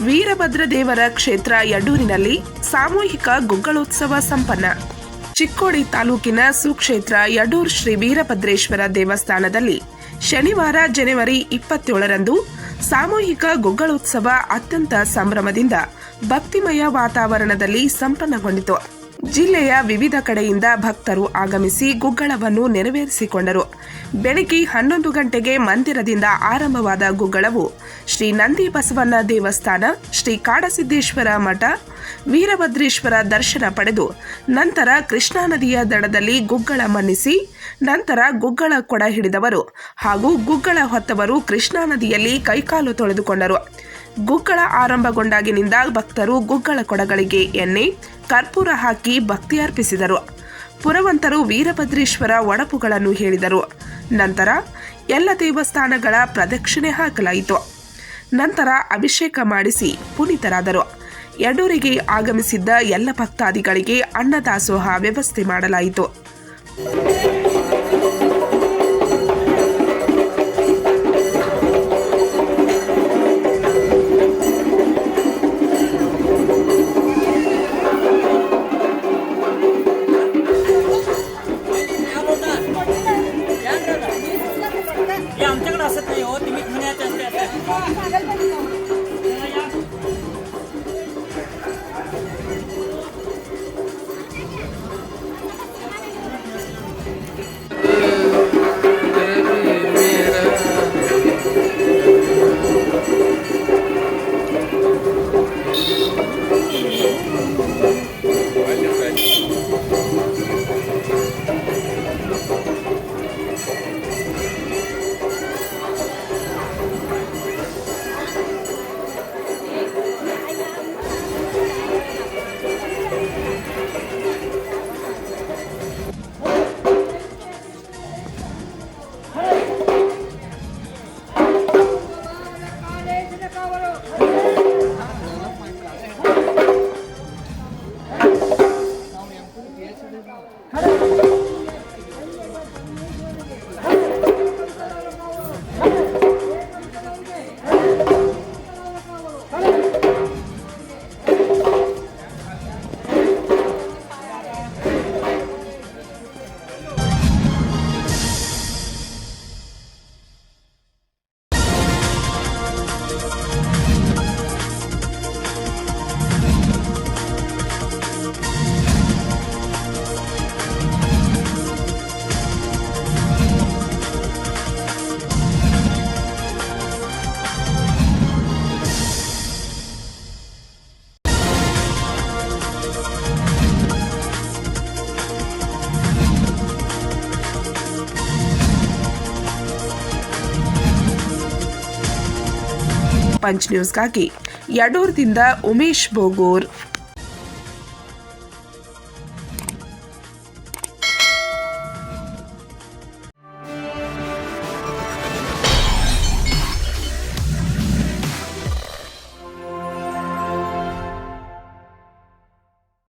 ವೀರಭದ್ರ ದೇವರ ಕ್ಷೇತ್ರ ಯಡೂರಿನಲ್ಲಿ ಸಾಮೂಹಿಕ ಗುಗ್ಗಳೋತ್ಸವ ಸಂಪನ್ನ. ಚಿಕ್ಕೋಡಿ ತಾಲೂಕಿನ ಸುಕ್ಷೇತ್ರ ಯಡೂರ್ ಶ್ರೀ ವೀರಭದ್ರೇಶ್ವರ ದೇವಸ್ಥಾನದಲ್ಲಿ ಶನಿವಾರ ಜನವರಿ 27ರಂದು ಸಾಮೂಹಿಕ ಗುಗ್ಗಳೋತ್ಸವ ಅತ್ಯಂತ ಸಂಭ್ರಮದಿಂದ ಭಕ್ತಿಮಯ ವಾತಾವರಣದಲ್ಲಿ ಸಂಪನ್ನಗೊಂಡಿತು. ಜಿಲ್ಲೆಯ ವಿವಿಧ ಕಡೆಯಿಂದ ಭಕ್ತರು ಆಗಮಿಸಿ ಗುಗ್ಗಳವನ್ನು ನೆರವೇರಿಸಿಕೊಂಡರು. ಬೆಳಗ್ಗೆ 11 ಗಂಟೆಗೆ ಮಂದಿರದಿಂದ ಆರಂಭವಾದ ಗುಗ್ಗಳವು ಶ್ರೀ ನಂದಿ ಬಸವಣ್ಣ ದೇವಸ್ಥಾನ, ಶ್ರೀ ಕಾಡಸಿದ್ದೇಶ್ವರ ಮಠ, ವೀರಭದ್ರೇಶ್ವರ ದರ್ಶನ ಪಡೆದು ನಂತರ ಕೃಷ್ಣಾ ನದಿಯ ದಡದಲ್ಲಿ ಗುಗ್ಗಳ ಮನ್ನಿಸಿ ನಂತರ ಗುಗ್ಗಳ ಕೊಡ ಹಿಡಿದವರು ಹಾಗೂ ಗುಗ್ಗಳ ಹೊತ್ತವರು ಕೃಷ್ಣಾ ನದಿಯಲ್ಲಿ ಕೈಕಾಲು ತೊಳೆದುಕೊಂಡರು. ಗುಗ್ಗಳ ಆರಂಭಗೊಂಡಾಗಿನಿಂದ ಭಕ್ತರು ಗುಗ್ಗಳ ಕೊಡಗಳಿಗೆ ಎಣ್ಣೆ, ಕರ್ಪೂರ ಹಾಕಿ ಭಕ್ತಿ ಅರ್ಪಿಸಿದರು. ಪುರವಂತರು ವೀರಭದ್ರೇಶ್ವರ ಒಡಪುಗಳನ್ನು ಹೇಳಿದರು. ನಂತರ ಎಲ್ಲ ದೇವಸ್ಥಾನಗಳ ಪ್ರದಕ್ಷಿಣೆ ಹಾಕಲಾಯಿತು. ನಂತರ ಅಭಿಷೇಕ ಮಾಡಿಸಿ ಪುನೀತರಾದರು. ಯಡೂರಿಗೆ ಆಗಮಿಸಿದ್ದ ಎಲ್ಲ ಭಕ್ತಾದಿಗಳಿಗೆ ಅನ್ನದಾಸೋಹ ವ್ಯವಸ್ಥೆ ಮಾಡಲಾಯಿತು. आमच्याकडे असत नाही हो, तुम्ही पुण्यात ಪಂಚ್ ನ್ಯೂಸ್ಗಾಗಿ ಯಡೂರ್ದಿಂದ ಉಮೇಶ್ ಬೋಗೂರ್.